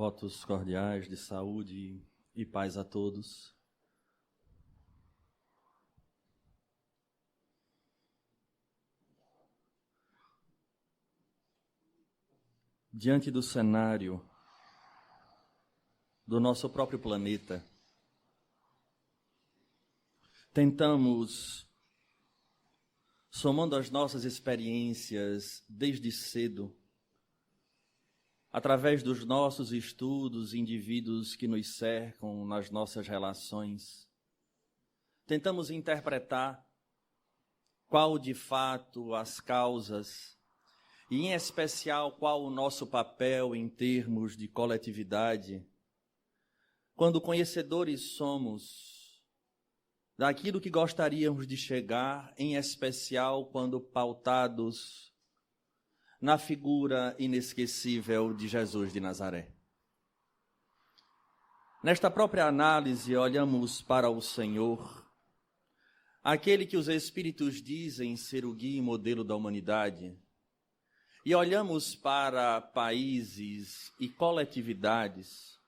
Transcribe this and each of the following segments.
Votos cordiais de saúde e paz a todos. Diante do cenário do nosso próprio planeta, tentamos, somando as nossas experiências desde cedo, através dos nossos estudos, indivíduos que nos cercam nas nossas relações, tentamos interpretar qual de fato as causas e, em especial, qual o nosso papel em termos de coletividade, quando conhecedores somos daquilo que gostaríamos de chegar, em especial quando pautados na figura inesquecível de Jesus de Nazaré. Nesta própria análise, olhamos para o Senhor, aquele que os Espíritos dizem ser o guia e modelo da humanidade, e olhamos para países e coletividades,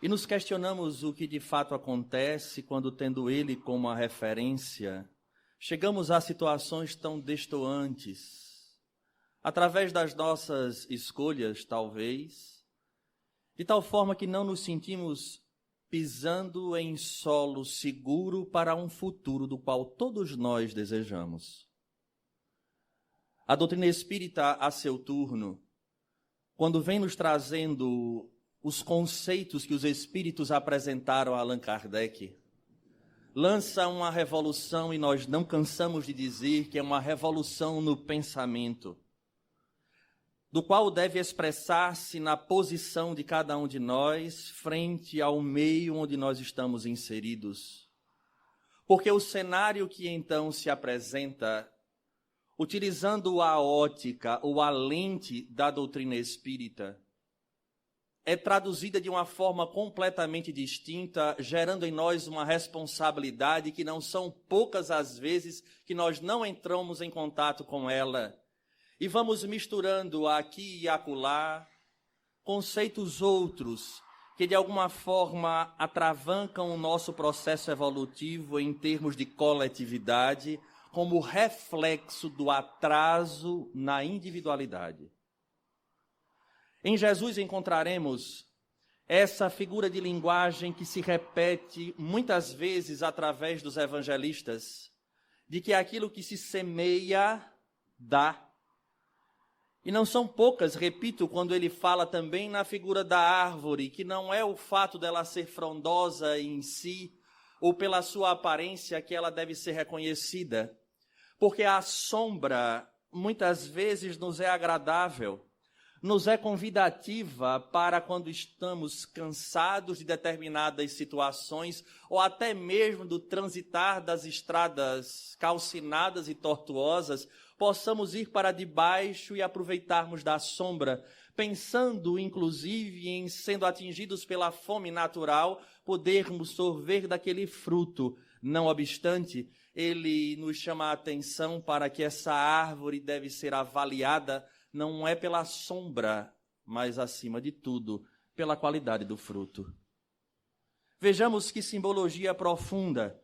e nos questionamos o que de fato acontece quando, tendo Ele como a referência, chegamos a situações tão destoantes, através das nossas escolhas, talvez, de tal forma que não nos sentimos pisando em solo seguro para um futuro do qual todos nós desejamos. A doutrina espírita, a seu turno, quando vem nos trazendo os conceitos que os espíritos apresentaram a Allan Kardec, lança uma revolução, e nós não cansamos de dizer que é uma revolução no pensamento, do qual deve expressar-se na posição de cada um de nós frente ao meio onde nós estamos inseridos. Porque o cenário que então se apresenta, utilizando a ótica ou a lente da doutrina espírita, é traduzida de uma forma completamente distinta, gerando em nós uma responsabilidade que não são poucas as vezes que nós não entramos em contato com ela. E vamos misturando aqui e acolá conceitos outros que de alguma forma atravancam o nosso processo evolutivo em termos de coletividade, como reflexo do atraso na individualidade. Em Jesus encontraremos essa figura de linguagem que se repete muitas vezes através dos evangelistas, de que aquilo que se semeia, dá. E não são poucas, repito, quando ele fala também na figura da árvore, que não é o fato dela ser frondosa em si, ou pela sua aparência que ela deve ser reconhecida, porque a sombra muitas vezes nos é agradável, nos é convidativa para quando estamos cansados de determinadas situações, ou até mesmo do transitar das estradas calcinadas e tortuosas, possamos ir para debaixo e aproveitarmos da sombra, pensando inclusive em, sendo atingidos pela fome natural, podermos sorver daquele fruto. Não obstante, ele nos chama a atenção para que essa árvore deve ser avaliada não é pela sombra, mas acima de tudo, pela qualidade do fruto. Vejamos que simbologia profunda,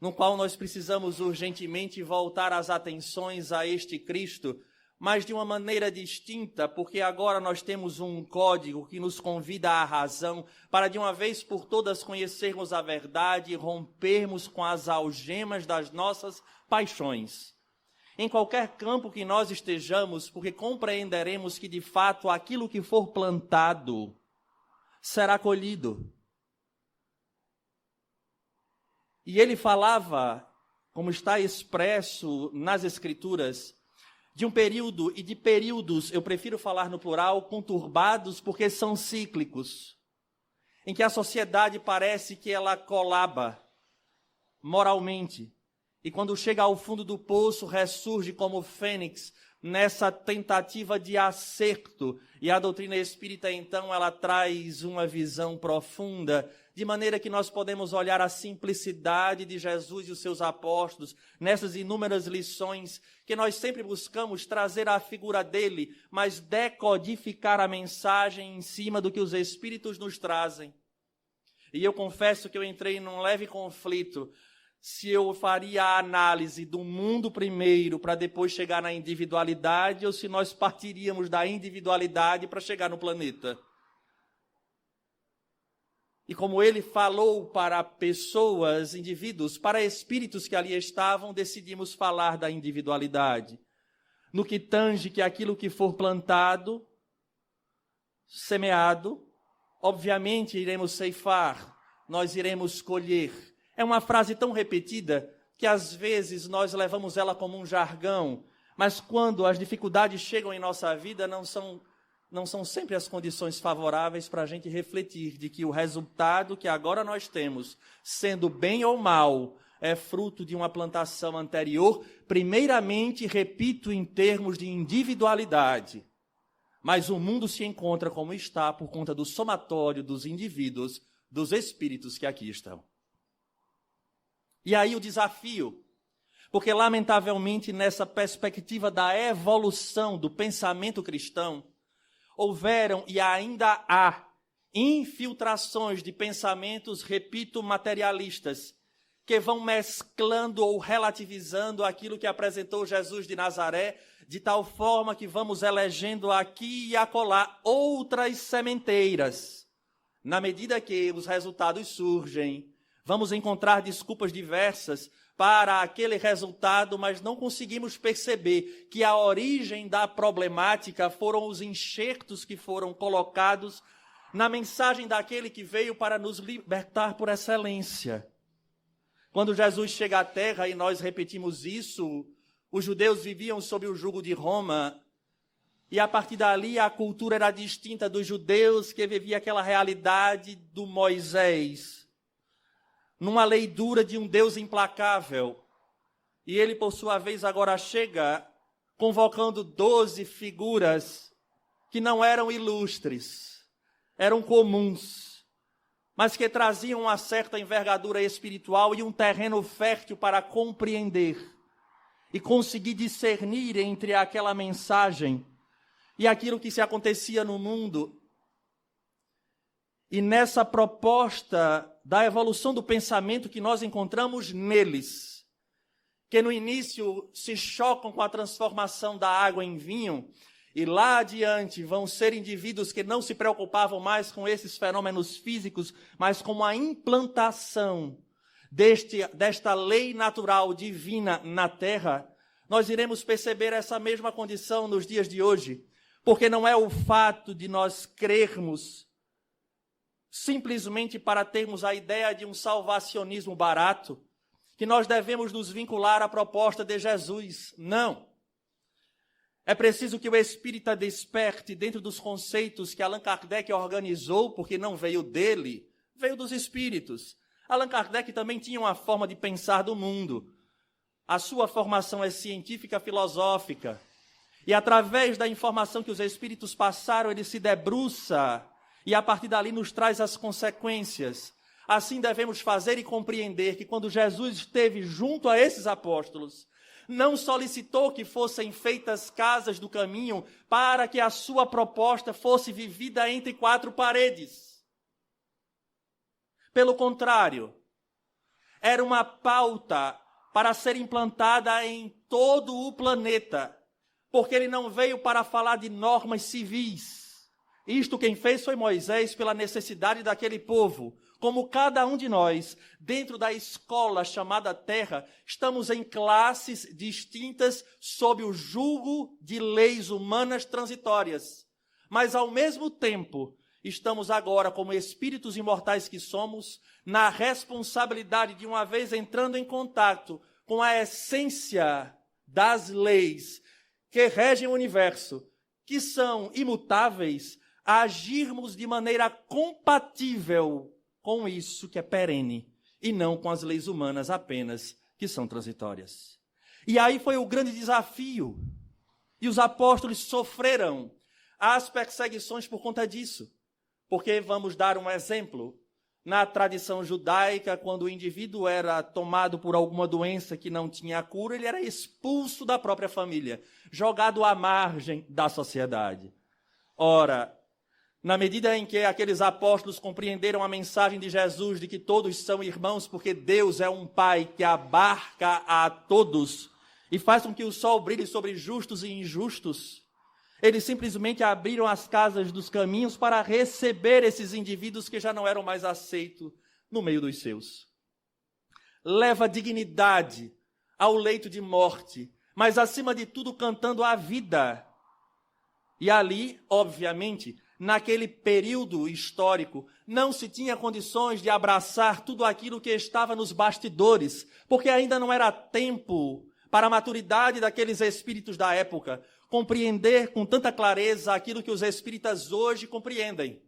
no qual nós precisamos urgentemente voltar as atenções a este Cristo, mas de uma maneira distinta, porque agora nós temos um código que nos convida à razão, para de uma vez por todas conhecermos a verdade e rompermos com as algemas das nossas paixões. Em qualquer campo que nós estejamos, porque compreenderemos que de fato aquilo que for plantado será colhido. E ele falava, como está expresso nas Escrituras, de um período e de períodos, eu prefiro falar no plural, conturbados, porque são cíclicos, em que a sociedade parece que ela colaba moralmente, e quando chega ao fundo do poço, ressurge como fênix, nessa tentativa de acerto. E a doutrina espírita, então, ela traz uma visão profunda de maneira que nós podemos olhar a simplicidade de Jesus e os seus apóstolos, nessas inúmeras lições que nós sempre buscamos trazer à figura dele, mas decodificar a mensagem em cima do que os Espíritos nos trazem. E eu confesso que eu entrei num leve conflito se eu faria a análise do mundo primeiro para depois chegar na individualidade ou se nós partiríamos da individualidade para chegar no planeta. E como ele falou para pessoas, indivíduos, para espíritos que ali estavam, decidimos falar da individualidade. No que tange que aquilo que for plantado, semeado, obviamente iremos ceifar, nós iremos colher. É uma frase tão repetida que às vezes nós levamos ela como um jargão, mas quando as dificuldades chegam em nossa vida, não são sempre as condições favoráveis para a gente refletir de que o resultado que agora nós temos, sendo bem ou mal, é fruto de uma plantação anterior, primeiramente, repito, em termos de individualidade. Mas o mundo se encontra como está por conta do somatório dos indivíduos, dos espíritos que aqui estão. E aí o desafio, porque lamentavelmente nessa perspectiva da evolução do pensamento cristão, houveram e ainda há infiltrações de pensamentos, repito, materialistas, que vão mesclando ou relativizando aquilo que apresentou Jesus de Nazaré, de tal forma que vamos elegendo aqui e acolá outras sementeiras. Na medida que os resultados surgem, vamos encontrar desculpas diversas para aquele resultado, mas não conseguimos perceber que a origem da problemática foram os enxertos que foram colocados na mensagem daquele que veio para nos libertar por excelência. Quando Jesus chega à terra, e nós repetimos isso, os judeus viviam sob o jugo de Roma, e a partir dali a cultura era distinta dos judeus que viviam aquela realidade do Moisés, numa lei dura de um Deus implacável. E ele, por sua vez, agora chega convocando 12 figuras que não eram ilustres, eram comuns, mas que traziam uma certa envergadura espiritual e um terreno fértil para compreender e conseguir discernir entre aquela mensagem e aquilo que se acontecia no mundo. E nessa proposta da evolução do pensamento que nós encontramos neles, que no início se chocam com a transformação da água em vinho, e lá adiante vão ser indivíduos que não se preocupavam mais com esses fenômenos físicos, mas com a implantação desta lei natural divina na terra, nós iremos perceber essa mesma condição nos dias de hoje, porque não é o fato de nós crermos simplesmente para termos a ideia de um salvacionismo barato, que nós devemos nos vincular à proposta de Jesus. Não. É preciso que o espírita desperte dentro dos conceitos que Allan Kardec organizou, porque não veio dele, veio dos espíritos. Allan Kardec também tinha uma forma de pensar do mundo. A sua formação é científica, filosófica. E através da informação que os espíritos passaram, ele se debruça e a partir dali nos traz as consequências. Assim devemos fazer e compreender que quando Jesus esteve junto a esses apóstolos, não solicitou que fossem feitas casas do caminho para que a sua proposta fosse vivida entre quatro paredes. Pelo contrário, era uma pauta para ser implantada em todo o planeta, porque ele não veio para falar de normas civis. Isto quem fez foi Moisés pela necessidade daquele povo. Como cada um de nós, dentro da escola chamada Terra, estamos em classes distintas sob o jugo de leis humanas transitórias. Mas, ao mesmo tempo, estamos agora, como espíritos imortais que somos, na responsabilidade de, uma vez entrando em contato com a essência das leis que regem o universo, que são imutáveis, agirmos de maneira compatível com isso que é perene, e não com as leis humanas apenas, que são transitórias. E aí foi o grande desafio, e os apóstolos sofreram as perseguições por conta disso, porque vamos dar um exemplo. Na tradição judaica, quando o indivíduo era tomado por alguma doença que não tinha cura, ele era expulso da própria família, jogado à margem da sociedade. Ora, na medida em que aqueles apóstolos compreenderam a mensagem de Jesus de que todos são irmãos, porque Deus é um Pai que abarca a todos e faz com que o sol brilhe sobre justos e injustos, eles simplesmente abriram as casas dos caminhos para receber esses indivíduos que já não eram mais aceitos no meio dos seus. Leva dignidade ao leito de morte, mas acima de tudo cantando a vida. E ali, obviamente, naquele período histórico, não se tinha condições de abraçar tudo aquilo que estava nos bastidores, porque ainda não era tempo para a maturidade daqueles espíritos da época compreender com tanta clareza aquilo que os espíritas hoje compreendem,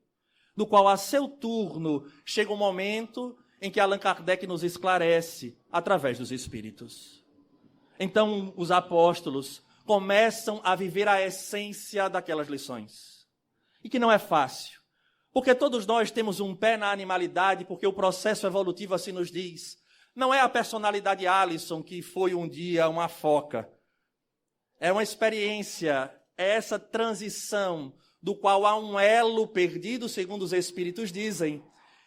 no qual, a seu turno, chega um momento em que Allan Kardec nos esclarece através dos espíritos. Então, os apóstolos começam a viver a essência daquelas lições. E que não é fácil, porque todos nós temos um pé na animalidade, porque o processo evolutivo assim nos diz. Não é a personalidade Alisson que foi um dia uma foca. É uma experiência, é essa transição do qual há um elo perdido, segundo os espíritos dizem,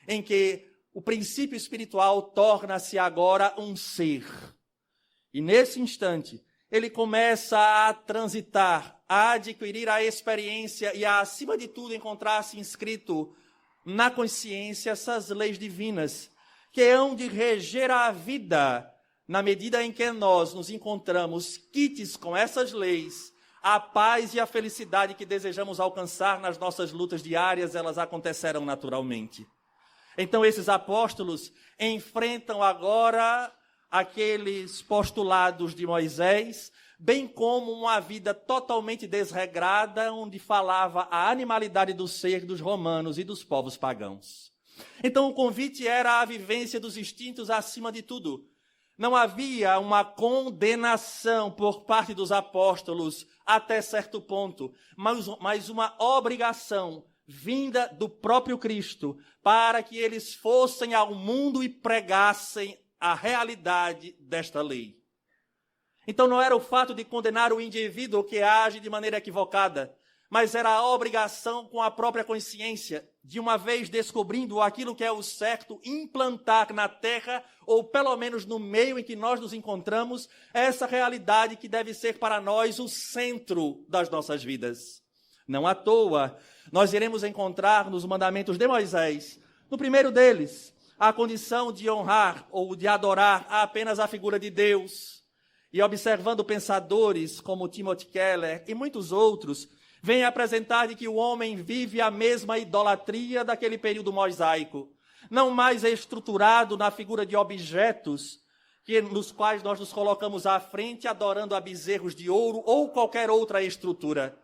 em que o princípio espiritual torna-se agora um ser. E nesse instante, ele começa a transitar, a adquirir a experiência e a, acima de tudo, encontrar-se inscrito na consciência essas leis divinas, que hão de reger a vida, na medida em que nós nos encontramos quites com essas leis. A paz e a felicidade que desejamos alcançar nas nossas lutas diárias, elas acontecerão naturalmente. Então, esses apóstolos enfrentam agora aqueles postulados de Moisés, bem como uma vida totalmente desregrada, onde falava a animalidade do ser dos romanos e dos povos pagãos. Então, o convite era a vivência dos instintos acima de tudo. Não havia uma condenação por parte dos apóstolos até certo ponto, mas uma obrigação vinda do próprio Cristo para que eles fossem ao mundo e pregassem a realidade desta lei. Então não era o fato de condenar o indivíduo que age de maneira equivocada, mas era a obrigação com a própria consciência, de uma vez descobrindo aquilo que é o certo, implantar na terra, ou pelo menos no meio em que nós nos encontramos, essa realidade que deve ser para nós o centro das nossas vidas. Não à toa, nós iremos encontrar nos mandamentos de Moisés, no primeiro deles, a condição de honrar ou de adorar apenas a figura de Deus. E observando pensadores como Timothy Keller e muitos outros, vem apresentar de que o homem vive a mesma idolatria daquele período mosaico, não mais estruturado na figura de objetos nos quais nós nos colocamos à frente adorando a bezerros de ouro ou qualquer outra estrutura.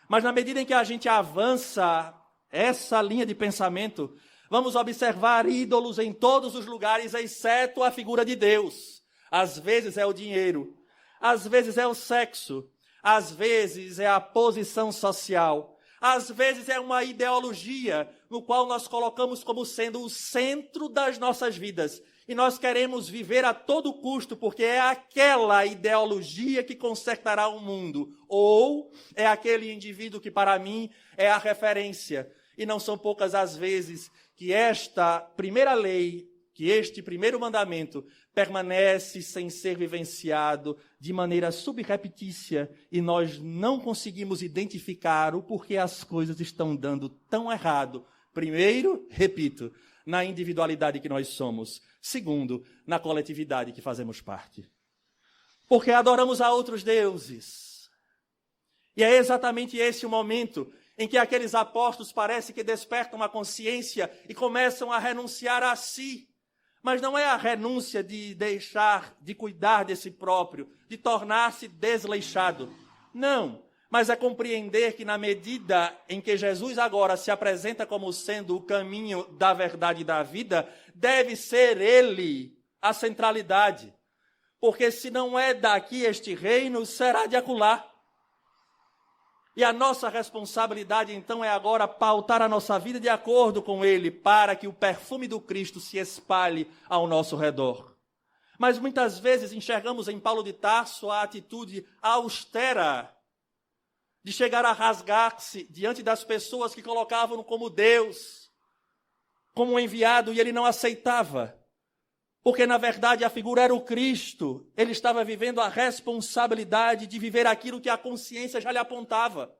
Mas na medida em que a gente avança essa linha de pensamento, vamos observar ídolos em todos os lugares, exceto a figura de Deus. Às vezes é o dinheiro, às vezes é o sexo, às vezes é a posição social, às vezes é uma ideologia no qual nós colocamos como sendo o centro das nossas vidas. E nós queremos viver a todo custo, porque é aquela ideologia que consertará o mundo. Ou é aquele indivíduo que para mim é a referência. E não são poucas as vezes que esta primeira lei, que este primeiro mandamento permanece sem ser vivenciado de maneira subreptícia e nós não conseguimos identificar o porquê as coisas estão dando tão errado. Primeiro, repito, na individualidade que nós somos. Segundo, na coletividade que fazemos parte. Porque adoramos a outros deuses. E é exatamente esse o momento em que aqueles apóstolos parece que despertam a consciência e começam a renunciar a si. Mas não é a renúncia de deixar, de cuidar de si próprio, de tornar-se desleixado. Não, mas é compreender que na medida em que Jesus agora se apresenta como sendo o caminho da verdade e da vida, deve ser Ele a centralidade. Porque se não é daqui este reino, será de acolá. E a nossa responsabilidade, então, é agora pautar a nossa vida de acordo com ele, para que o perfume do Cristo se espalhe ao nosso redor. Mas muitas vezes enxergamos em Paulo de Tarso a atitude austera de chegar a rasgar-se diante das pessoas que colocavam-no como Deus, como um enviado, e ele não aceitava. Porque, na verdade, a figura era o Cristo. Ele estava vivendo a responsabilidade de viver aquilo que a consciência já lhe apontava.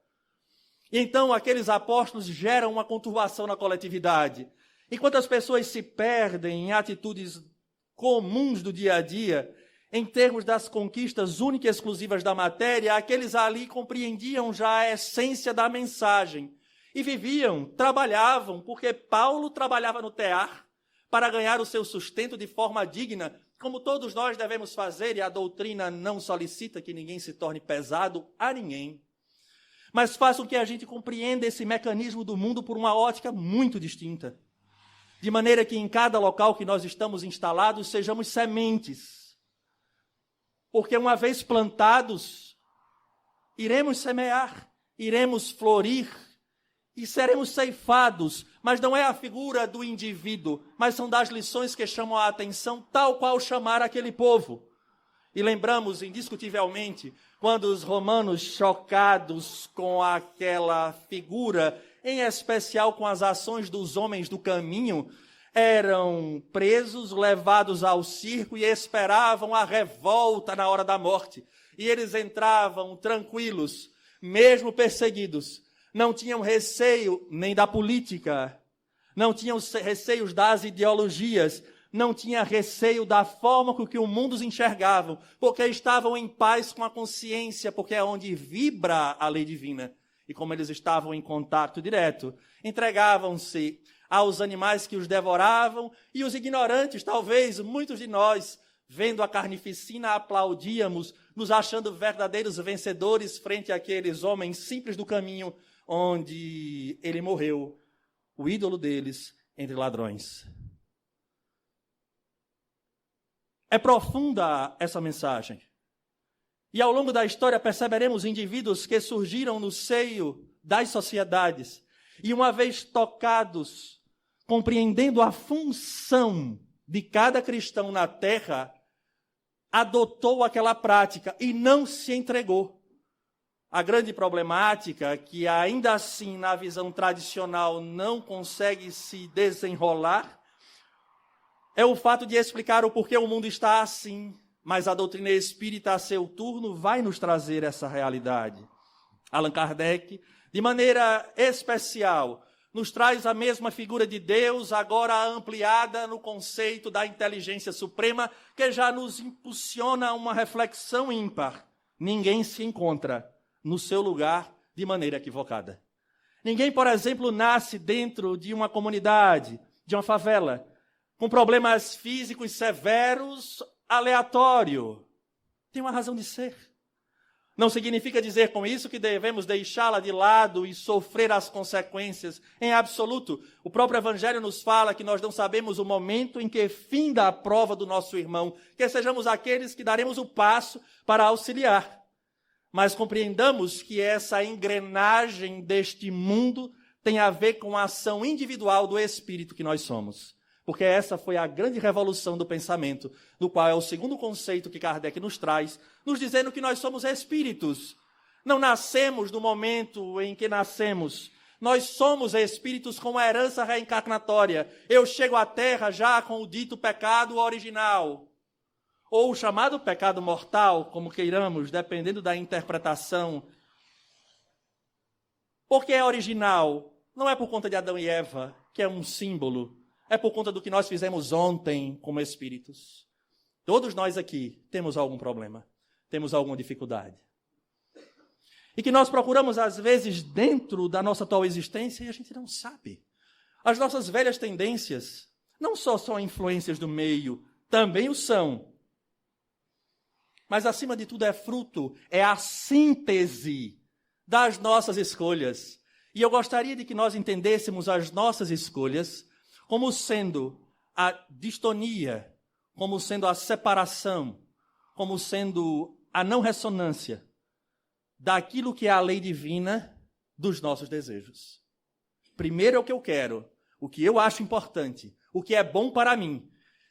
E então, aqueles apóstolos geram uma conturbação na coletividade. Enquanto as pessoas se perdem em atitudes comuns do dia a dia, em termos das conquistas únicas e exclusivas da matéria, aqueles ali compreendiam já a essência da mensagem. E viviam, trabalhavam, porque Paulo trabalhava no tear, para ganhar o seu sustento de forma digna, como todos nós devemos fazer, e a doutrina não solicita que ninguém se torne pesado a ninguém. Mas faz com que a gente compreenda esse mecanismo do mundo por uma ótica muito distinta. De maneira que em cada local que nós estamos instalados, sejamos sementes. Porque uma vez plantados, iremos semear, iremos florir, e seremos ceifados, mas não é a figura do indivíduo, mas são das lições que chamam a atenção, tal qual chamar aquele povo. E lembramos, indiscutivelmente, quando os romanos, chocados com aquela figura, em especial com as ações dos homens do caminho, eram presos, levados ao circo e esperavam a revolta na hora da morte. E eles entravam tranquilos, mesmo perseguidos. Não tinham receio nem da política, não tinham receios das ideologias, não tinha receio da forma com que o mundo os enxergavam, porque estavam em paz com a consciência, porque é onde vibra a lei divina. E como eles estavam em contato direto, entregavam-se aos animais que os devoravam, e os ignorantes, talvez muitos de nós, vendo a carnificina, aplaudíamos, nos achando verdadeiros vencedores frente àqueles homens simples do caminho, onde ele morreu, o ídolo deles, entre ladrões. É profunda essa mensagem. E ao longo da história perceberemos indivíduos que surgiram no seio das sociedades e, uma vez tocados, compreendendo a função de cada cristão na terra, adotou aquela prática e não se entregou. A grande problemática, que ainda assim na visão tradicional não consegue se desenrolar, é o fato de explicar o porquê o mundo está assim, mas a doutrina espírita, a seu turno, vai nos trazer essa realidade. Allan Kardec, de maneira especial, nos traz a mesma figura de Deus, agora ampliada no conceito da inteligência suprema, que já nos impulsiona a uma reflexão ímpar. Ninguém se encontra no seu lugar de maneira equivocada. Ninguém, por exemplo, nasce dentro de uma comunidade, de uma favela, com problemas físicos severos, aleatório. Tem uma razão de ser. Não significa dizer com isso que devemos deixá-la de lado e sofrer as consequências. Em absoluto, o próprio Evangelho nos fala que nós não sabemos o momento em que finda a prova do nosso irmão, que sejamos aqueles que daremos o passo para auxiliar. Mas compreendamos que essa engrenagem deste mundo tem a ver com a ação individual do Espírito que nós somos. Porque essa foi a grande revolução do pensamento, do qual é o segundo conceito que Kardec nos traz, nos dizendo que nós somos espíritos. Não nascemos no momento em que nascemos. Nós somos espíritos com uma herança reencarnatória. Eu chego à Terra já com o dito pecado original, ou o chamado pecado mortal, como queiramos, dependendo da interpretação. Porque é original, não é por conta de Adão e Eva, que é um símbolo, é por conta do que nós fizemos ontem como espíritos. Todos nós aqui temos algum problema, temos alguma dificuldade. E que nós procuramos, às vezes, dentro da nossa atual existência, e a gente não sabe. As nossas velhas tendências não só são influências do meio, também o são. Mas, acima de tudo, é fruto, é a síntese das nossas escolhas. E eu gostaria de que nós entendêssemos as nossas escolhas como sendo a distonia, como sendo a separação, como sendo a não ressonância daquilo que é a lei divina dos nossos desejos. Primeiro é o que eu quero, o que eu acho importante, o que é bom para mim.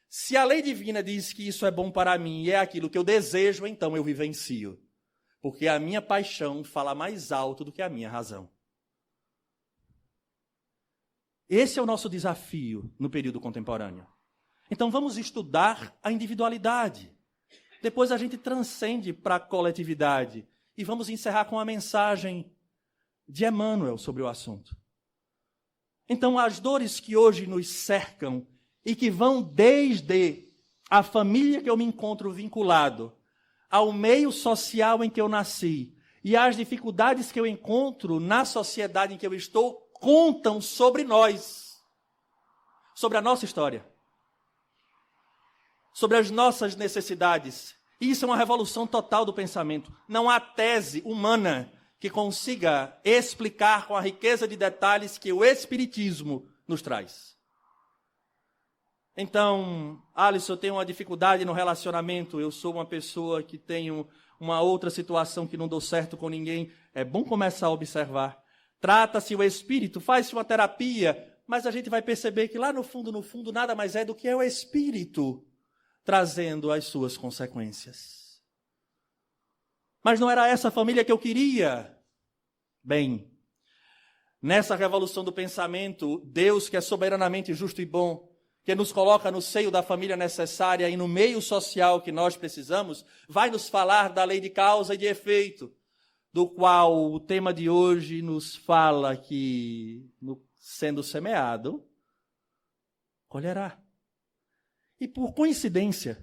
Se a lei divina diz que isso é bom para mim e é aquilo que eu desejo, então eu vivencio. Porque a minha paixão fala mais alto do que a minha razão. Esse é o nosso desafio no período contemporâneo. Então vamos estudar a individualidade. Depois a gente transcende para a coletividade. E vamos encerrar com a mensagem de Emmanuel sobre o assunto. Então as dores que hoje nos cercam e que vão desde a família que eu me encontro vinculado, ao meio social em que eu nasci e às dificuldades que eu encontro na sociedade em que eu estou, contam sobre nós, sobre a nossa história, sobre as nossas necessidades. E isso é uma revolução total do pensamento. Não há tese humana que consiga explicar com a riqueza de detalhes que o Espiritismo nos traz. Então, Alisson, eu tenho uma dificuldade no relacionamento, eu sou uma pessoa que tenho uma outra situação que não dou certo com ninguém. É bom começar a observar. Trata-se o espírito, faz-se uma terapia, mas a gente vai perceber que lá no fundo, nada mais é do que é o espírito trazendo as suas consequências. Mas não era essa a família que eu queria. Bem, nessa revolução do pensamento, Deus, que é soberanamente justo e bom, que nos coloca no seio da família necessária e no meio social que nós precisamos, vai nos falar da lei de causa e de efeito, do qual o tema de hoje nos fala que, sendo semeado, colherá. E por coincidência,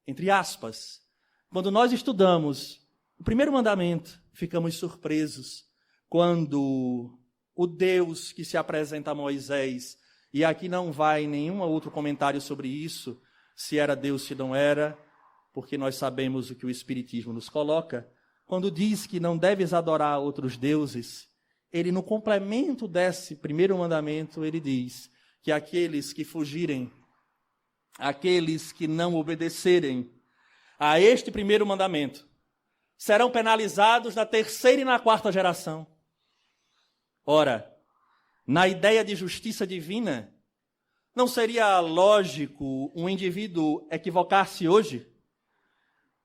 entre aspas, quando nós estudamos o primeiro mandamento, ficamos surpresos quando o Deus que se apresenta a Moisés, e aqui não vai nenhum outro comentário sobre isso, se era Deus, se não era, porque nós sabemos o que o Espiritismo nos coloca. Quando diz que não deves adorar outros deuses, ele, no complemento desse primeiro mandamento, ele diz que aqueles que fugirem, aqueles que não obedecerem a este primeiro mandamento, serão penalizados na terceira e na quarta geração. Ora, na ideia de justiça divina, não seria lógico um indivíduo equivocar-se hoje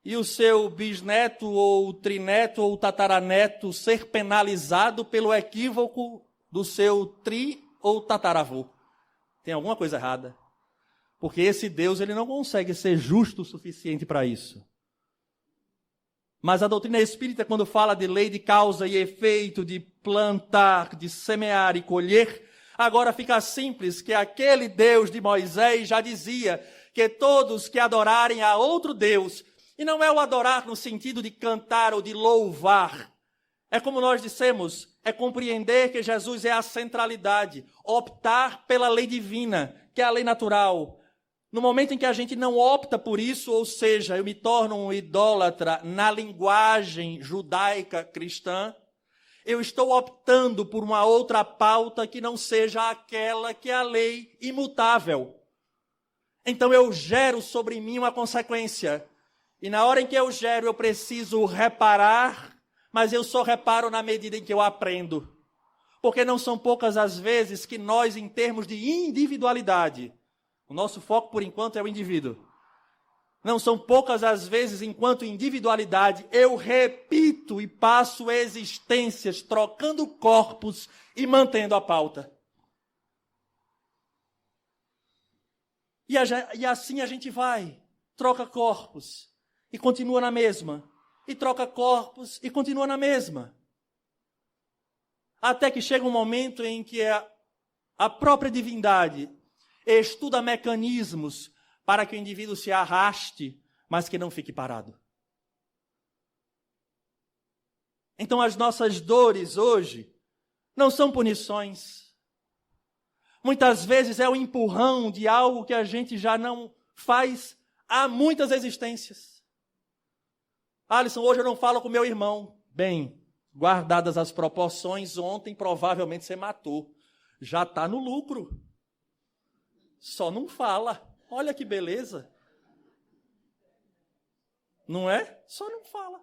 e o seu bisneto ou trineto ou tataraneto ser penalizado pelo equívoco do seu tri ou tataravô? Tem alguma coisa errada. Porque esse Deus ele não consegue ser justo o suficiente para isso. Mas a doutrina espírita, quando fala de lei de causa e efeito, de plantar, de semear e colher, agora fica simples que aquele Deus de Moisés já dizia que todos que adorarem a outro Deus, e não é o adorar no sentido de cantar ou de louvar, é como nós dissemos, é compreender que Jesus é a centralidade, optar pela lei divina, que é a lei natural. No momento em que a gente não opta por isso, ou seja, eu me torno um idólatra na linguagem judaica cristã, eu estou optando por uma outra pauta que não seja aquela que é a lei imutável. Então eu gero sobre mim uma consequência. E na hora em que eu gero, eu preciso reparar, mas eu só reparo na medida em que eu aprendo. Porque não são poucas as vezes que nós, em termos de individualidade, o nosso foco, por enquanto, é o indivíduo. Não são poucas as vezes, enquanto individualidade, eu repito e passo existências, trocando corpos e mantendo a pauta. E assim a gente vai, troca corpos e continua na mesma. E troca corpos e continua na mesma. Até que chega um momento em que a própria divindade estuda mecanismos para que o indivíduo se arraste, mas que não fique parado. Então as nossas dores hoje não são punições. Muitas vezes é o empurrão de algo que a gente já não faz há muitas existências. Alisson, hoje eu não falo com meu irmão. Bem, guardadas as proporções, ontem provavelmente você matou. Já está no lucro. Só não fala. Olha que beleza. Não é? Só não fala.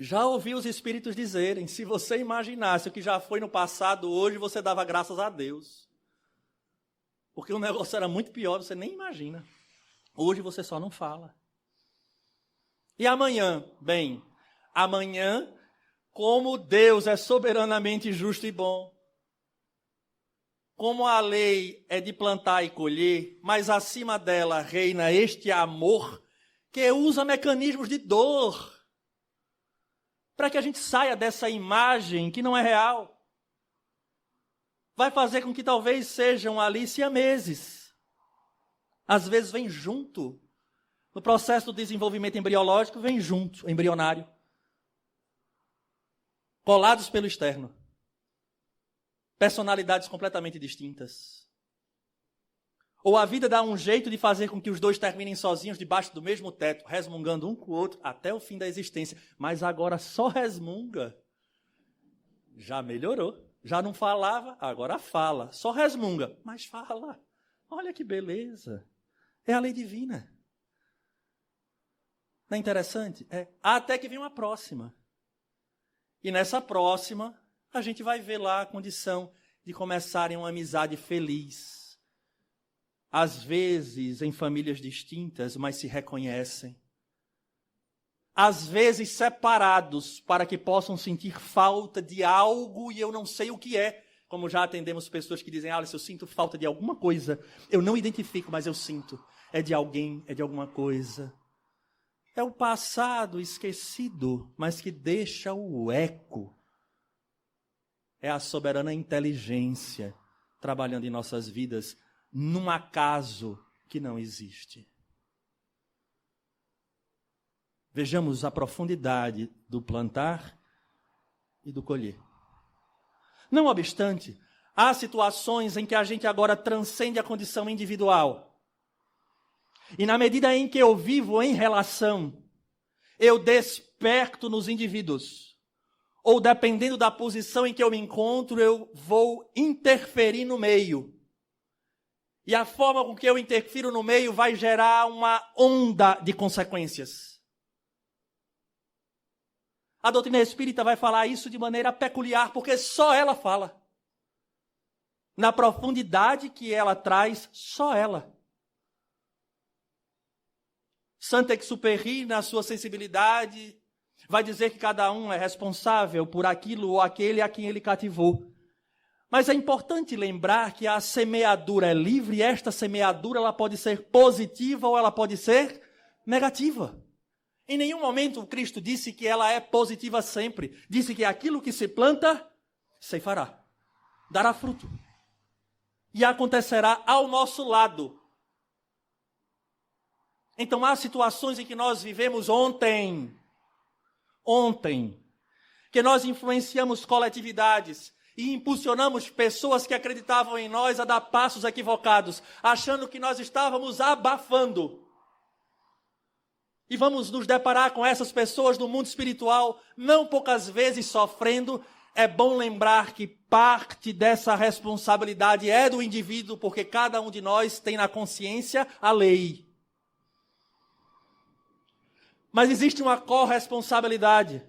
Já ouvi os espíritos dizerem, se você imaginasse o que já foi no passado, hoje você dava graças a Deus. Porque o negócio era muito pior, você nem imagina. Hoje você só não fala. E amanhã? Bem, amanhã, como Deus é soberanamente justo e bom, como a lei é de plantar e colher, mas acima dela reina este amor que usa mecanismos de dor para que a gente saia dessa imagem que não é real. Vai fazer com que talvez sejam ali siameses. Às vezes vem junto. No processo do desenvolvimento embriológico, vem junto, embrionário. Colados pelo externo. Personalidades completamente distintas. Ou a vida dá um jeito de fazer com que os dois terminem sozinhos debaixo do mesmo teto, resmungando um com o outro até o fim da existência. Mas agora só resmunga. Já melhorou. Já não falava, agora fala. Só resmunga, mas fala. Olha que beleza. É a lei divina. Não é interessante? É. Até que vem uma próxima. E nessa próxima, a gente vai ver lá a condição de começarem uma amizade feliz. Às vezes em famílias distintas, mas se reconhecem. Às vezes separados, para que possam sentir falta de algo e eu não sei o que é. Como já atendemos pessoas que dizem, Alice, eu sinto falta de alguma coisa. Eu não identifico, mas eu sinto. É de alguém, é de alguma coisa. É o passado esquecido, mas que deixa o eco. É a soberana inteligência trabalhando em nossas vidas num acaso que não existe. Vejamos a profundidade do plantar e do colher. Não obstante, há situações em que a gente agora transcende a condição individual. E na medida em que eu vivo em relação, eu desperto nos indivíduos. Ou dependendo da posição em que eu me encontro, eu vou interferir no meio. E a forma com que eu interfiro no meio vai gerar uma onda de consequências. A doutrina espírita vai falar isso de maneira peculiar, porque só ela fala. Na profundidade que ela traz, só ela. Saint-Exupéry, na sua sensibilidade, vai dizer que cada um é responsável por aquilo ou aquele a quem ele cativou. Mas é importante lembrar que a semeadura é livre e esta semeadura ela pode ser positiva ou ela pode ser negativa. Em nenhum momento o Cristo disse que ela é positiva sempre. Disse que aquilo que se planta, ceifará, dará fruto. E acontecerá ao nosso lado. Então há situações em que nós vivemos ontem, que nós influenciamos coletividades e impulsionamos pessoas que acreditavam em nós a dar passos equivocados, achando que nós estávamos abafando. E vamos nos deparar com essas pessoas no mundo espiritual, não poucas vezes sofrendo. É bom lembrar que parte dessa responsabilidade é do indivíduo, porque cada um de nós tem na consciência a lei. Mas existe uma corresponsabilidade.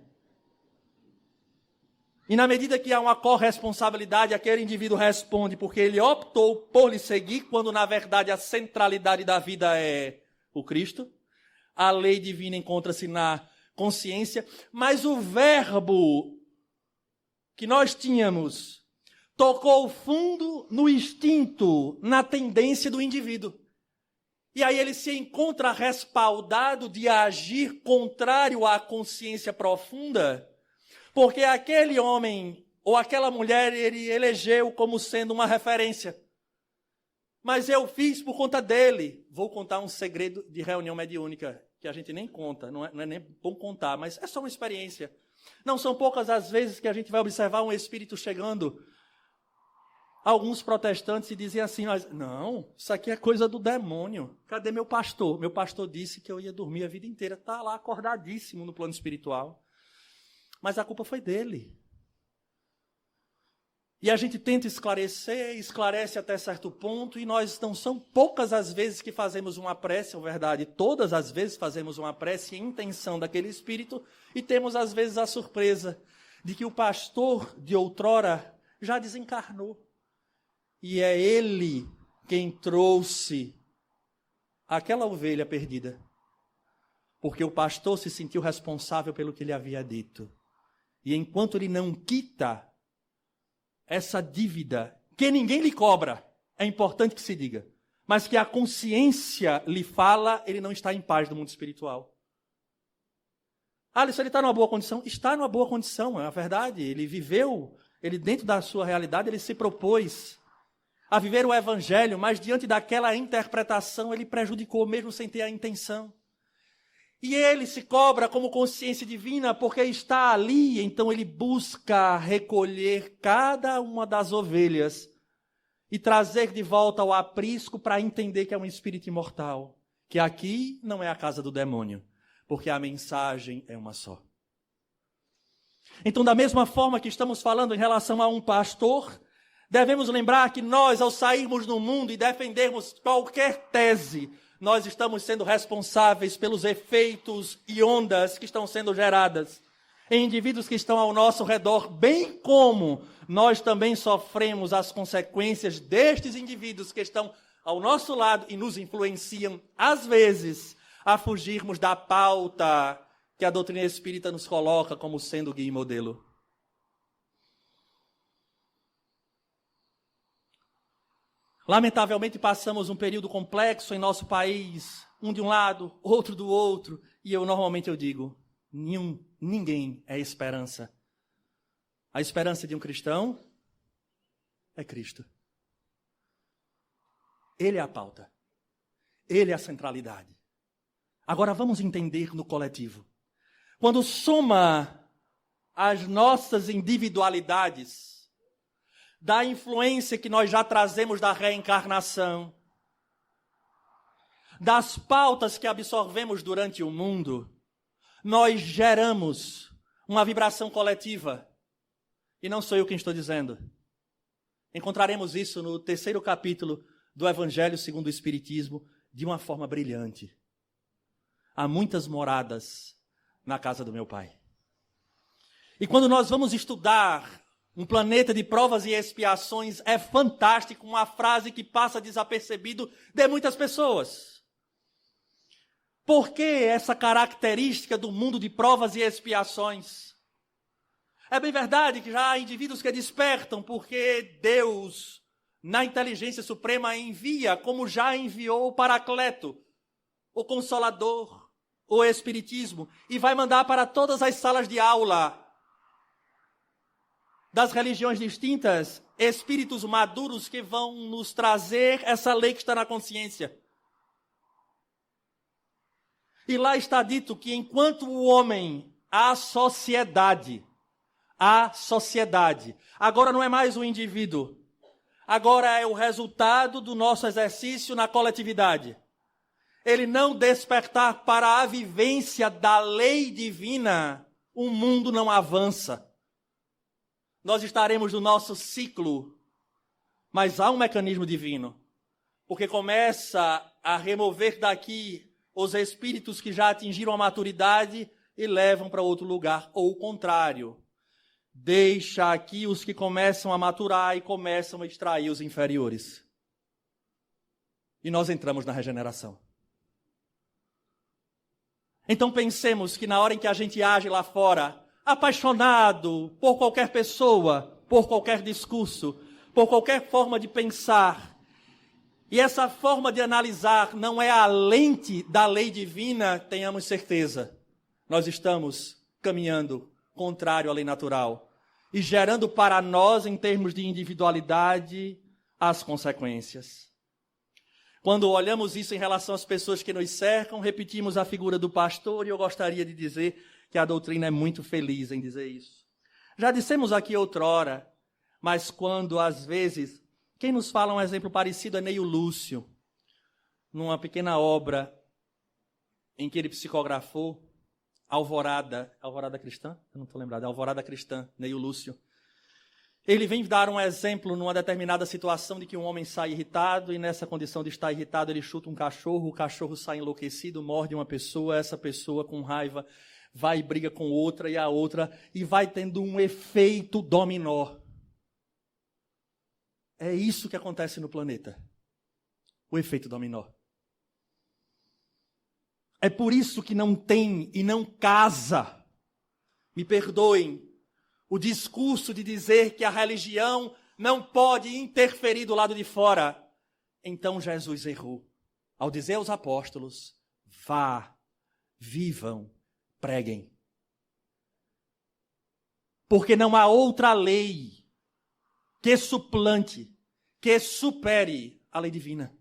E na medida que há uma corresponsabilidade, aquele indivíduo responde porque ele optou por lhe seguir, quando na verdade a centralidade da vida é o Cristo. A lei divina encontra-se na consciência, mas o verbo que nós tínhamos tocou fundo no instinto, na tendência do indivíduo. E aí ele se encontra respaldado de agir contrário à consciência profunda, porque aquele homem ou aquela mulher ele elegeu como sendo uma referência. Mas eu fiz por conta dele. Vou contar um segredo de reunião mediúnica, que a gente nem conta, não é nem bom contar, mas é só uma experiência. Não são poucas as vezes que a gente vai observar um espírito chegando. Alguns protestantes se dizem assim, mas, não, isso aqui é coisa do demônio. Cadê meu pastor? Meu pastor disse que eu ia dormir a vida inteira. Está lá acordadíssimo no plano espiritual. Mas a culpa foi dele. E a gente tenta esclarecer, esclarece até certo ponto, e nós não são poucas as vezes que fazemos uma prece, é verdade, todas as vezes fazemos uma prece em intenção daquele espírito, e temos às vezes a surpresa de que o pastor de outrora já desencarnou. E é ele quem trouxe aquela ovelha perdida. Porque o pastor se sentiu responsável pelo que ele havia dito. E enquanto ele não quita essa dívida, que ninguém lhe cobra, é importante que se diga, mas que a consciência lhe fala, ele não está em paz no mundo espiritual. Alisson, ele está numa boa condição? Está numa boa condição, é a verdade. Ele viveu, ele dentro da sua realidade, ele se propôs a viver o evangelho, mas diante daquela interpretação, ele prejudicou mesmo sem ter a intenção. E ele se cobra como consciência divina porque está ali, então ele busca recolher cada uma das ovelhas e trazer de volta ao aprisco para entender que é um espírito imortal, que aqui não é a casa do demônio, porque a mensagem é uma só. Então, da mesma forma que estamos falando em relação a um pastor, devemos lembrar que nós, ao sairmos no mundo e defendermos qualquer tese, nós estamos sendo responsáveis pelos efeitos e ondas que estão sendo geradas em indivíduos que estão ao nosso redor, bem como nós também sofremos as consequências destes indivíduos que estão ao nosso lado e nos influenciam, às vezes, a fugirmos da pauta que a doutrina espírita nos coloca como sendo guia e modelo. Lamentavelmente, passamos um período complexo em nosso país, um de um lado, outro do outro, e normalmente eu digo, ninguém é esperança. A esperança de um cristão é Cristo. Ele é a pauta. Ele é a centralidade. Agora vamos entender no coletivo. Quando soma as nossas individualidades, da influência que nós já trazemos da reencarnação, das pautas que absorvemos durante o mundo, nós geramos uma vibração coletiva. E não sou eu quem estou dizendo. Encontraremos isso no 3º capítulo do Evangelho segundo o Espiritismo, de uma forma brilhante. Há muitas moradas na casa do meu Pai. E quando nós vamos estudar um planeta de provas e expiações, é fantástico, uma frase que passa desapercebido de muitas pessoas. Por que essa característica do mundo de provas e expiações? É bem verdade que já há indivíduos que despertam, porque Deus, na inteligência suprema, envia, como já enviou o Paracleto, o Consolador, o Espiritismo, e vai mandar para todas as salas de aula das religiões distintas, espíritos maduros que vão nos trazer essa lei que está na consciência. E lá está dito que enquanto o homem, há sociedade, agora não é mais o indivíduo, agora é o resultado do nosso exercício na coletividade. Ele não despertar para a vivência da lei divina, o mundo não avança. Nós estaremos no nosso ciclo, mas há um mecanismo divino, porque começa a remover daqui os espíritos que já atingiram a maturidade e levam para outro lugar, ou o contrário, deixa aqui os que começam a maturar e começam a extrair os inferiores. E nós entramos na regeneração. Então pensemos que na hora em que a gente age lá fora, apaixonado por qualquer pessoa, por qualquer discurso, por qualquer forma de pensar, e essa forma de analisar não é a lente da lei divina, tenhamos certeza, nós estamos caminhando contrário à lei natural e gerando para nós, em termos de individualidade, as consequências. Quando olhamos isso em relação às pessoas que nos cercam, repetimos a figura do pastor, e eu gostaria de dizer que a doutrina é muito feliz em dizer isso. Já dissemos aqui outrora, mas quando, às vezes, quem nos fala um exemplo parecido é Neio Lúcio, numa pequena obra em que ele psicografou, Alvorada Cristã? Eu não estou lembrado, Alvorada Cristã, Neio Lúcio. Ele vem dar um exemplo numa determinada situação de que um homem sai irritado e nessa condição de estar irritado ele chuta um cachorro, o cachorro sai enlouquecido, morde uma pessoa, essa pessoa com raiva vai e briga com outra e a outra e vai tendo um efeito dominó. É isso que acontece no planeta. O efeito dominó. É por isso que não tem e não casa, me perdoem, o discurso de dizer que a religião não pode interferir do lado de fora. Então Jesus errou ao dizer aos apóstolos, vá, vivam, preguem. Porque não há outra lei que suplante, que supere a lei divina.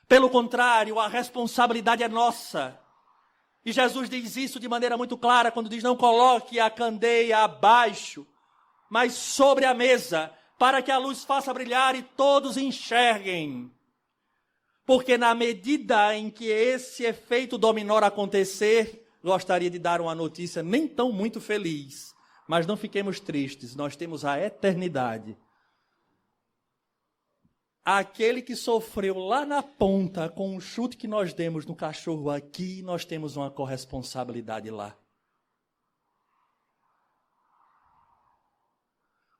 Pelo contrário, a responsabilidade é nossa. E Jesus diz isso de maneira muito clara quando diz, não coloque a candeia abaixo, mas sobre a mesa, para que a luz faça brilhar e todos enxerguem. Porque na medida em que esse efeito dominó acontecer, gostaria de dar uma notícia nem tão muito feliz, mas não fiquemos tristes, nós temos a eternidade. Aquele que sofreu lá na ponta com um chute que nós demos no cachorro aqui, nós temos uma corresponsabilidade lá.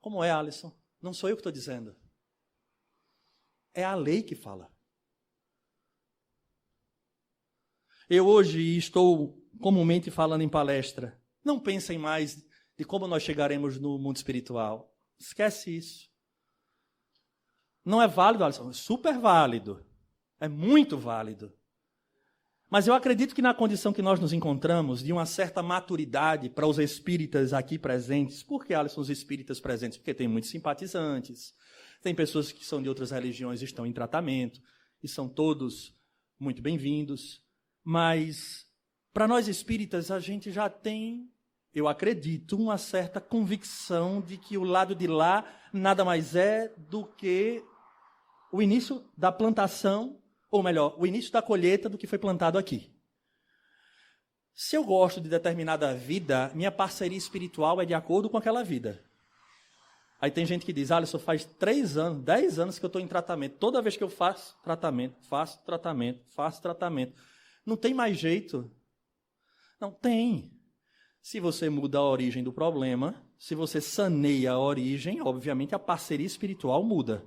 Como é, Alisson? Não sou eu que estou dizendo. É a lei que fala. Eu hoje estou comumente falando em palestra. Não pensem mais de como nós chegaremos no mundo espiritual. Esquece isso. Não é válido, Alisson? É super válido. É muito válido. Mas eu acredito que na condição que nós nos encontramos, de uma certa maturidade para os espíritas aqui presentes. Por que, Alisson, os espíritas presentes? Porque tem muitos simpatizantes. Tem pessoas que são de outras religiões e estão em tratamento. E são todos muito bem-vindos. Mas, para nós espíritas, a gente já tem, eu acredito, uma certa convicção de que o lado de lá nada mais é do que o início da plantação, ou melhor, o início da colheita do que foi plantado aqui. Se eu gosto de determinada vida, minha parceria espiritual é de acordo com aquela vida. Aí tem gente que diz, Alisson, faz 3 anos, 10 anos que eu estou em tratamento. Toda vez que eu faço tratamento. Não tem mais jeito. Não tem. Se você muda a origem do problema, se você saneia a origem, obviamente a parceria espiritual muda.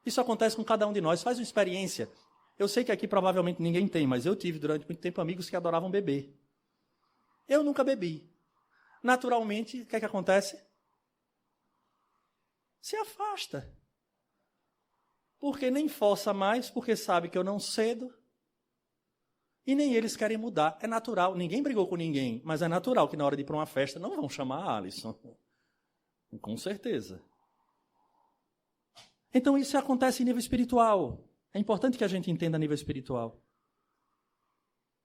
Isso acontece com cada um de nós. Faz uma experiência. Eu sei que aqui provavelmente ninguém tem, mas eu tive durante muito tempo amigos que adoravam beber. Eu nunca bebi. Naturalmente, o que é que acontece? Se afasta. Porque nem força mais, porque sabe que eu não cedo. E nem eles querem mudar. É natural. Ninguém brigou com ninguém, mas é natural que na hora de ir para uma festa não vão chamar a Alisson. Com certeza. Então isso acontece em nível espiritual. É importante que a gente entenda a nível espiritual.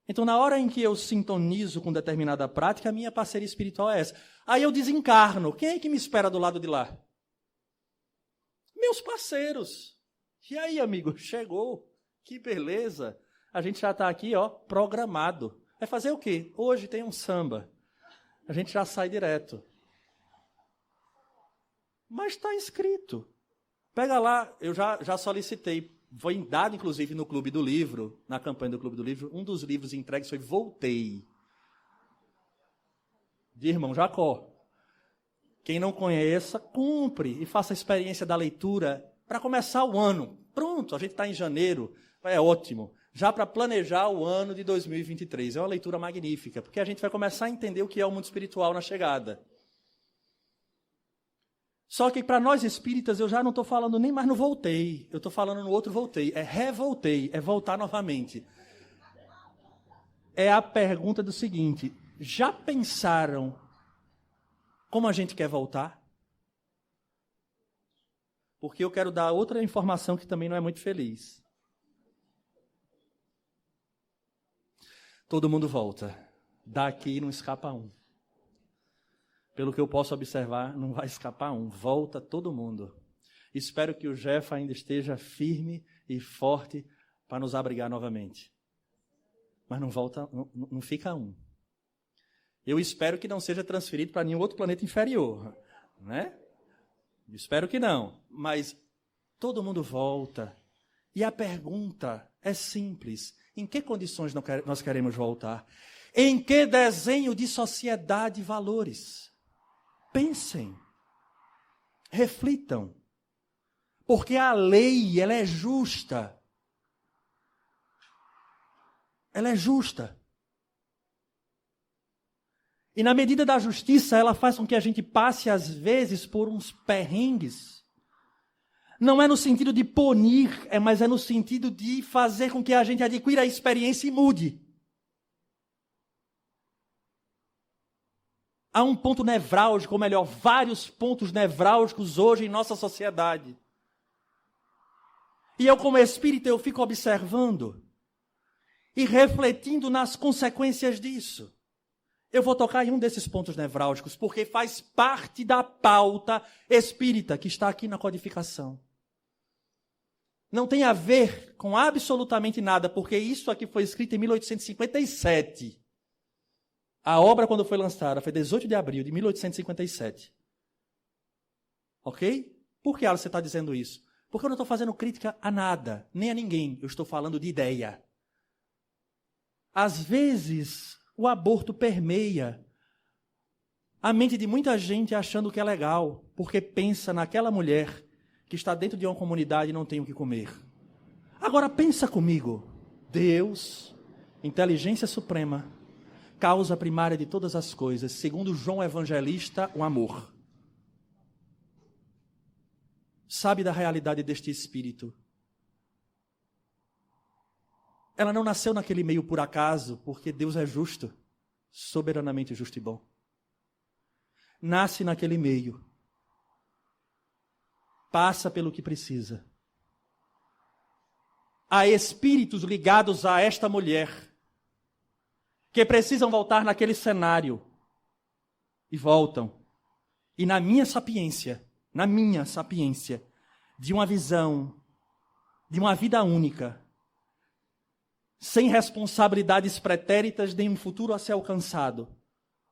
Então na hora em que eu sintonizo com determinada prática, a minha parceria espiritual é essa. Aí eu desencarno. Quem é que me espera do lado de lá? Meus parceiros. E aí, amigo? Chegou. Que beleza. A gente já está aqui, ó, programado. Vai fazer o quê? Hoje tem um samba. A gente já sai direto. Mas está escrito. Pega lá, eu já solicitei, foi dado inclusive no Clube do Livro, na campanha do Clube do Livro, um dos livros entregues foi Voltei, de irmão Jacó. Quem não conheça, compre e faça a experiência da leitura para começar o ano. Pronto, a gente está em janeiro, é ótimo. Já para planejar o ano de 2023. É uma leitura magnífica, porque a gente vai começar a entender o que é o mundo espiritual na chegada. Só que para nós espíritas, eu já não estou falando nem mais no voltei. Eu estou falando no outro voltei. É revoltei, é voltar novamente. É a pergunta do seguinte, já pensaram como a gente quer voltar? Porque eu quero dar outra informação que também não é muito feliz. Todo mundo volta. Daqui não escapa um. Pelo que eu posso observar, não vai escapar um. Volta todo mundo. Espero que o Jeff ainda esteja firme e forte para nos abrigar novamente. Mas não volta, não fica um. Eu espero que não seja transferido para nenhum outro planeta inferior, né? Espero que não. Mas todo mundo volta. E a pergunta é simples. Em que condições nós queremos voltar? Em que desenho de sociedade e valores? Pensem. Reflitam. Porque a lei, ela é justa. Ela é justa. E na medida da justiça, ela faz com que a gente passe, às vezes, por uns perrengues. Não é no sentido de punir, mas é no sentido de fazer com que a gente adquira a experiência e mude. Há um ponto nevrálgico, ou melhor, vários pontos nevrálgicos hoje em nossa sociedade. E eu, como espírita, eu fico observando e refletindo nas consequências disso. Eu vou tocar em um desses pontos nevrálgicos, porque faz parte da pauta espírita que está aqui na codificação. Não tem a ver com absolutamente nada, porque isso aqui foi escrito em 1857. A obra, quando foi lançada, foi 18 de abril de 1857. Ok? Por que você está dizendo isso? Porque eu não estou fazendo crítica a nada, nem a ninguém. Eu estou falando de ideia. Às vezes, o aborto permeia a mente de muita gente achando que é legal, porque pensa naquela mulher que está dentro de uma comunidade e não tem o que comer. Agora pensa comigo. Deus, inteligência suprema, causa primária de todas as coisas, segundo João Evangelista, o amor. Sabe da realidade deste espírito. Ela não nasceu naquele meio por acaso, porque Deus é justo, soberanamente justo e bom. Nasce naquele meio. Passa pelo que precisa. Há espíritos ligados a esta mulher que precisam voltar naquele cenário e voltam. E na minha sapiência, de uma visão, de uma vida única, sem responsabilidades pretéritas nem um futuro a ser alcançado,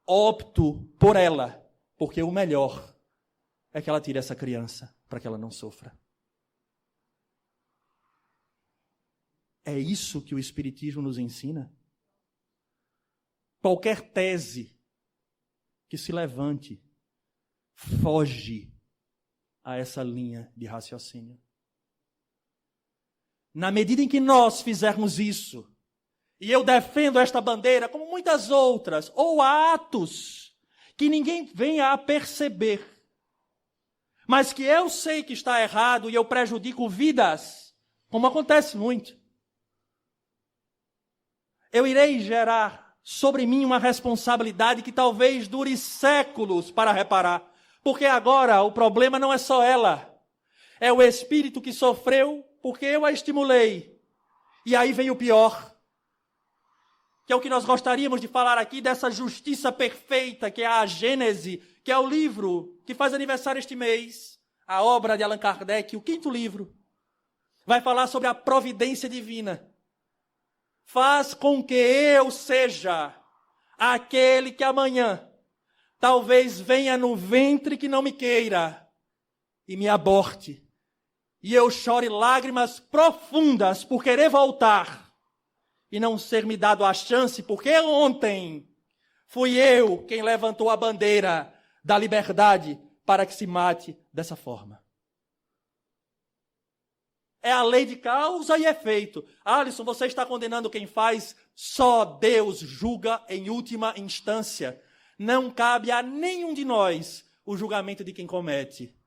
opto por ela, porque o melhor é que ela tire essa criança para que ela não sofra. É isso que o Espiritismo nos ensina? Qualquer tese que se levante foge a essa linha de raciocínio. Na medida em que nós fizermos isso, e eu defendo esta bandeira como muitas outras, ou atos que ninguém venha a perceber, mas que eu sei que está errado e eu prejudico vidas, como acontece muito, eu irei gerar sobre mim uma responsabilidade que talvez dure séculos para reparar. Porque agora o problema não é só ela. É o espírito que sofreu porque eu a estimulei. E aí vem o pior. Que é o que nós gostaríamos de falar aqui, dessa justiça perfeita, que é a Gênese, que é o livro que faz aniversário este mês. A obra de Allan Kardec, o 5º livro. Vai falar sobre a providência divina. Faz com que eu seja aquele que amanhã talvez venha no ventre que não me queira e me aborte. E eu chore lágrimas profundas por querer voltar e não ser me dado a chance, porque ontem fui eu quem levantou a bandeira da liberdade para que se mate dessa forma. É a lei de causa e efeito. Alisson, você está condenando quem faz? Só Deus julga em última instância. Não cabe a nenhum de nós o julgamento de quem comete.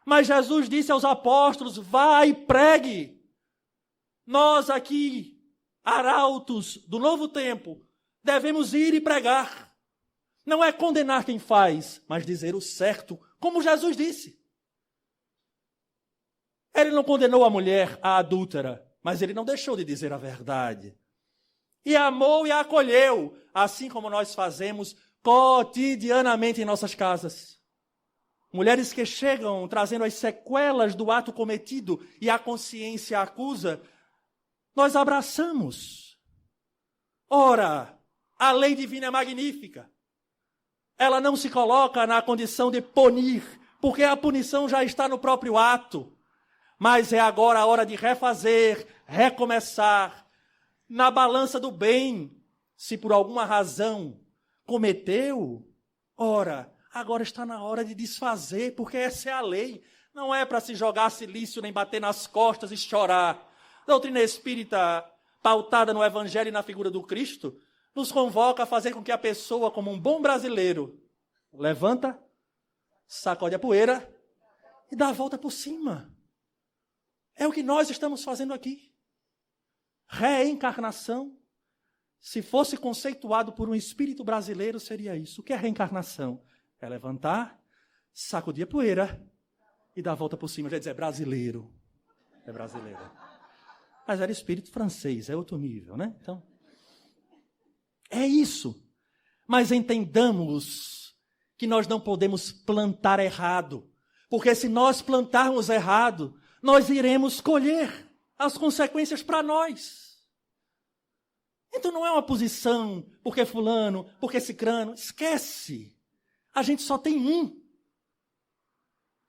Mas Jesus disse aos apóstolos, vá e pregue. Nós aqui, arautos do novo tempo, devemos ir e pregar. Não é condenar quem faz, mas dizer o certo, como Jesus disse. Ele não condenou a mulher, a adúltera, mas ele não deixou de dizer a verdade. E amou e a acolheu, assim como nós fazemos cotidianamente em nossas casas. Mulheres que chegam trazendo as sequelas do ato cometido e a consciência acusa, nós abraçamos. Ora, a lei divina é magnífica. ela não se coloca na condição de punir, porque a punição já está no próprio ato. Mas é agora a hora de refazer, recomeçar. Na balança do bem, se por alguma razão cometeu, ora, agora está na hora de desfazer, porque essa é a lei. Não é para se jogar silício, nem bater nas costas e chorar. A doutrina espírita, pautada no Evangelho e na figura do Cristo, nos convoca a fazer com que a pessoa, como um bom brasileiro, levanta, sacode a poeira e dá a volta por cima. É o que nós estamos fazendo aqui. Reencarnação, se fosse conceituado por um espírito brasileiro, seria isso. O que é reencarnação? É levantar, sacudir a poeira e dar a volta por cima. Já dizer, é brasileiro. É brasileiro. Mas era espírito francês, é outro nível, né? Então, é isso. Mas entendamos que nós não podemos plantar errado. Porque se nós plantarmos errado, nós iremos colher as consequências para nós. Então não é uma posição, porque fulano, porque cicrano. Esquece. A gente só tem um,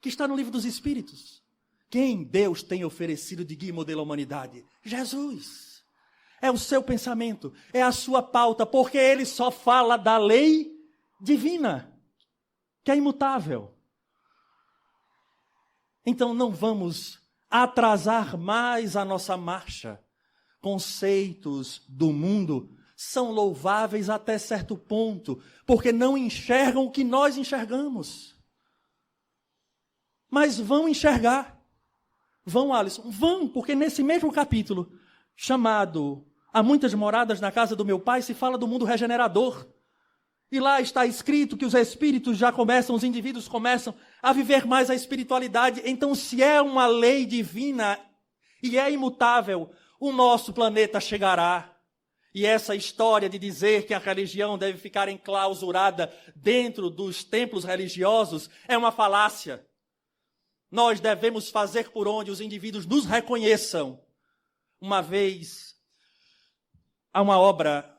que está no livro dos Espíritos. Quem Deus tem oferecido de guia e modelo à humanidade? Jesus. É o seu pensamento, é a sua pauta, porque ele só fala da lei divina, que é imutável. Então não vamos atrasar mais a nossa marcha. Conceitos do mundo são louváveis até certo ponto, porque não enxergam o que nós enxergamos. Mas vão enxergar. Vão, Alisson? Vão, porque nesse mesmo capítulo, chamado Há Muitas Moradas na Casa do Meu Pai, se fala do mundo regenerador. E lá está escrito que os espíritos já começam, os indivíduos começam a viver mais a espiritualidade. Então, se é uma lei divina e é imutável, o nosso planeta chegará. E essa história de dizer que a religião deve ficar enclausurada dentro dos templos religiosos é uma falácia. Nós devemos fazer por onde os indivíduos nos reconheçam. Uma vez, há uma obra,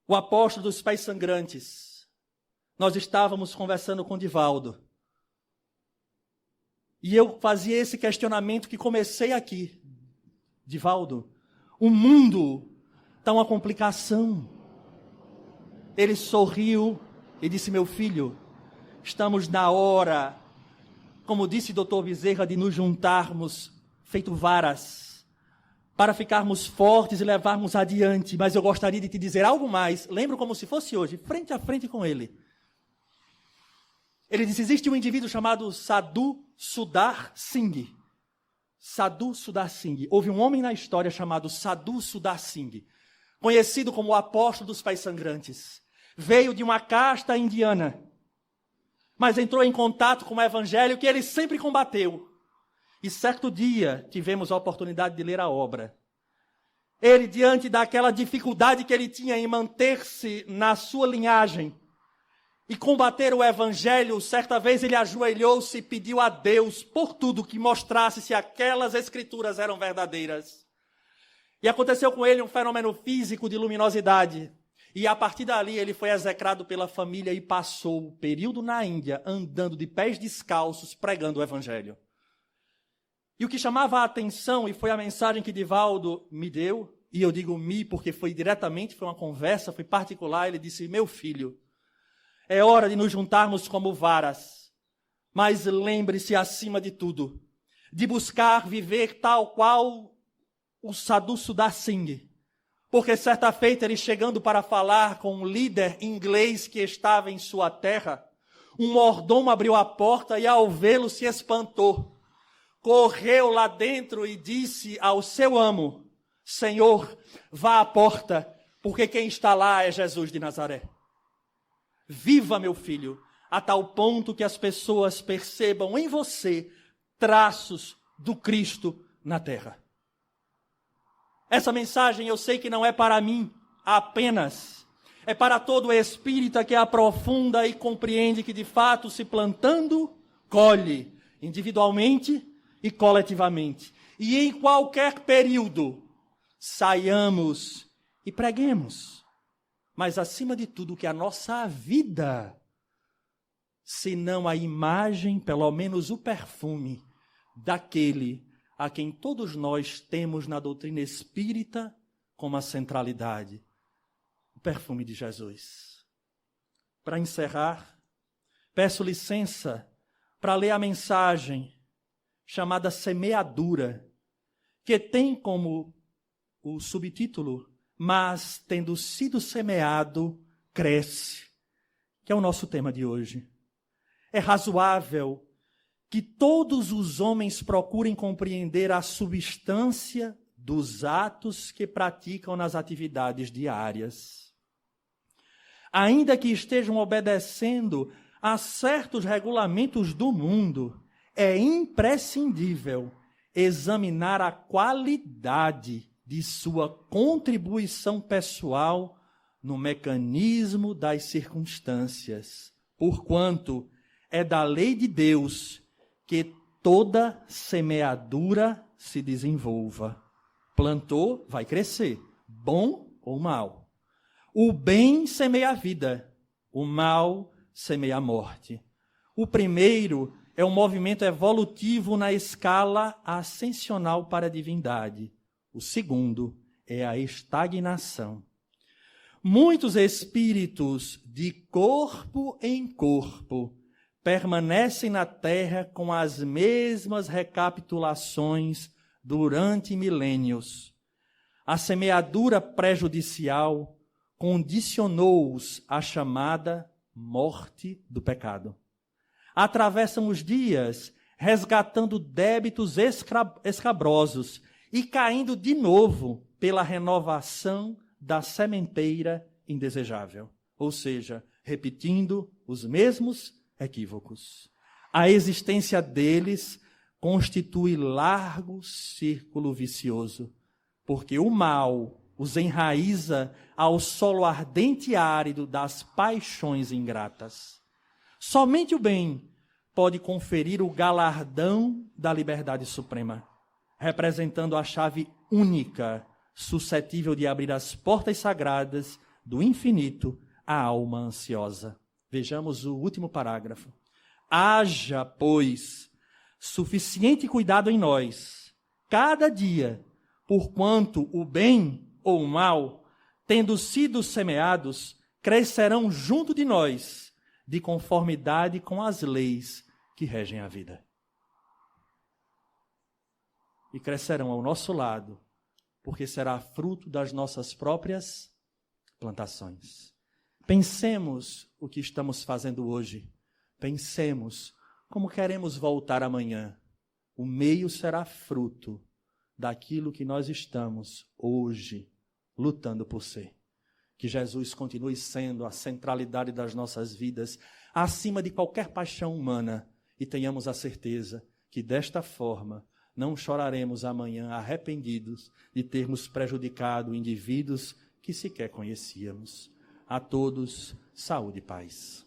O Apóstolo dos Pés Sangrantes. Nós estávamos conversando com Divaldo. E eu fazia esse questionamento que comecei aqui. Divaldo, o mundo está uma complicação. Ele sorriu e disse, meu filho, estamos na hora, como disse o Dr. Bezerra, de nos juntarmos, feito varas, para ficarmos fortes e levarmos adiante. Mas eu gostaria de te dizer algo mais. Lembro como se fosse hoje, frente a frente com ele. Ele disse, existe um indivíduo chamado Sadhu Sudar Singh. Sadhu Sudar Singh. Houve um homem na história chamado Sadhu Sudar Singh, conhecido como o apóstolo dos pés sangrantes. Veio de uma casta indiana, mas entrou em contato com o evangelho que ele sempre combateu. E certo dia tivemos a oportunidade de ler a obra. Ele, diante daquela dificuldade que ele tinha em manter-se na sua linhagem e combater o evangelho, certa vez ele ajoelhou-se e pediu a Deus por tudo que mostrasse se aquelas escrituras eram verdadeiras. E aconteceu com ele um fenômeno físico de luminosidade. E a partir dali ele foi execrado pela família e passou o período na Índia andando de pés descalços pregando o evangelho. E o que chamava a atenção, e foi a mensagem que Divaldo me deu, e eu digo me porque foi diretamente, foi uma conversa, foi particular, ele disse, meu filho, é hora de nos juntarmos como varas, mas lembre-se acima de tudo, de buscar viver tal qual o Sadhu Sudar Singh, porque certa feita ele chegando para falar com um líder inglês que estava em sua terra, um mordomo abriu a porta e ao vê-lo se espantou, correu lá dentro e disse ao seu amo, Senhor, vá à porta, porque quem está lá é Jesus de Nazaré. Viva, meu filho, a tal ponto que as pessoas percebam em você traços do Cristo na terra. Essa mensagem eu sei que não é para mim apenas, é para todo espírita que aprofunda e compreende que de fato se plantando, colhe, individualmente e coletivamente. E em qualquer período, saiamos e preguemos. mas acima de tudo que a nossa vida, se não a imagem, pelo menos o perfume daquele a quem todos nós temos na doutrina espírita como a centralidade, o perfume de Jesus. Para encerrar, peço licença para ler a mensagem chamada Semeadura, que tem como o subtítulo, mas tendo sido semeado, cresce, que é o nosso tema de hoje. É razoável que todos os homens procurem compreender a substância dos atos que praticam nas atividades diárias. Ainda que estejam obedecendo a certos regulamentos do mundo, é imprescindível examinar a qualidade de sua contribuição pessoal no mecanismo das circunstâncias, porquanto é da lei de Deus que toda semeadura se desenvolva. Plantou, vai crescer, bom ou mal. O bem semeia a vida, o mal semeia a morte. O primeiro é um movimento evolutivo na escala ascensional para a divindade. O segundo é a estagnação. Muitos espíritos de corpo em corpo permanecem na Terra com as mesmas recapitulações durante milênios. A semeadura prejudicial condicionou-os à chamada morte do pecado. Atravessam os dias resgatando débitos escabrosos e caindo de novo pela renovação da sementeira indesejável. Ou seja, repetindo os mesmos equívocos. A existência deles constitui largo círculo vicioso, porque o mal os enraiza ao solo ardente e árido das paixões ingratas. Somente o bem pode conferir o galardão da liberdade suprema, representando a chave única, suscetível de abrir as portas sagradas do infinito à alma ansiosa. Vejamos o último parágrafo. Haja, pois, suficiente cuidado em nós, cada dia, porquanto o bem ou o mal, tendo sido semeados, crescerão junto de nós, de conformidade com as leis que regem a vida. E crescerão ao nosso lado, porque será fruto das nossas próprias plantações. Pensemos o que estamos fazendo hoje. Pensemos como queremos voltar amanhã. O meio será fruto daquilo que nós estamos hoje lutando por ser. Que Jesus continue sendo a centralidade das nossas vidas, acima de qualquer paixão humana, e tenhamos a certeza que desta forma não choraremos amanhã arrependidos de termos prejudicado indivíduos que sequer conhecíamos. A todos, saúde e paz.